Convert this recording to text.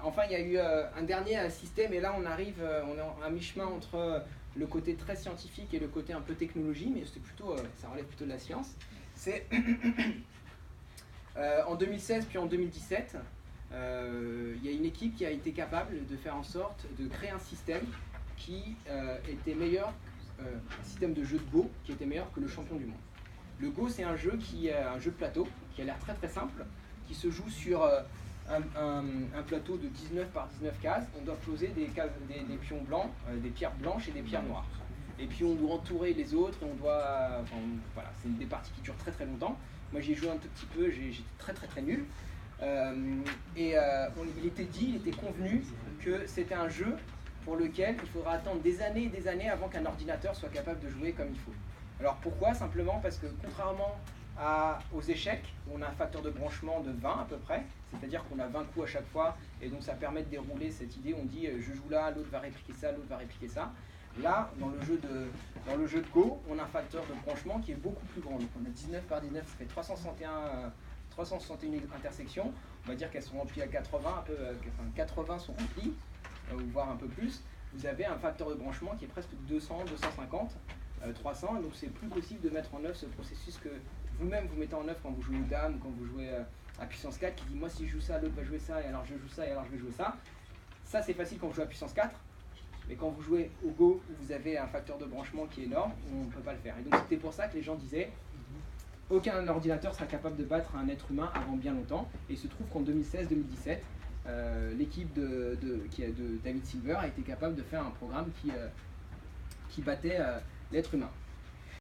enfin, il y a eu un dernier système, et là on arrive, on est à mi-chemin entre le côté très scientifique et le côté un peu technologie, mais c'est plutôt, ça relève plutôt de la science. C'est en 2016 puis en 2017, il y a une équipe qui a été capable de faire en sorte de créer un système qui était meilleur, un système de jeu de Go qui était meilleur que le champion du monde. Le Go, c'est un jeu qui est un jeu de plateau qui a l'air très très simple, qui se joue sur un plateau de 19 par 19 cases. On doit poser des pions blancs, des pierres blanches et des pierres noires. Et puis on doit entourer les autres et on doit... Enfin, voilà, c'est des parties qui durent très très longtemps. Moi j'y ai joué un tout petit peu, j'étais très très très nul. Il était convenu que c'était un jeu pour lequel il faudra attendre des années et des années avant qu'un ordinateur soit capable de jouer comme il faut. Alors pourquoi? Simplement parce que contrairement aux échecs, où on a un facteur de branchement de 20 à peu près, c'est-à-dire qu'on a 20 coups à chaque fois, et donc ça permet de dérouler cette idée, on dit je joue là, l'autre va répliquer ça, l'autre va répliquer ça. Là, dans le jeu de Go, on a un facteur de branchement qui est beaucoup plus grand. Donc on a 19 par 19, ça fait 361 intersections. On va dire qu'elles sont remplies à 80, 80 sont remplies, ou voire un peu plus. Vous avez un facteur de branchement qui est presque 200, 250, 300. Donc c'est plus possible de mettre en œuvre ce processus que vous-même vous mettez en œuvre quand vous jouez aux dames, quand vous jouez à puissance 4, qui dit moi si je joue ça, l'autre va jouer ça, et alors je joue ça, et alors je vais jouer ça. Ça c'est facile quand vous jouez à puissance 4. Mais quand vous jouez au Go, où vous avez un facteur de branchement qui est énorme, on ne peut pas le faire. Et donc c'était pour ça que les gens disaient aucun ordinateur sera capable de battre un être humain avant bien longtemps. Et il se trouve qu'en 2016-2017, l'équipe de David Silver a été capable de faire un programme qui battait l'être humain.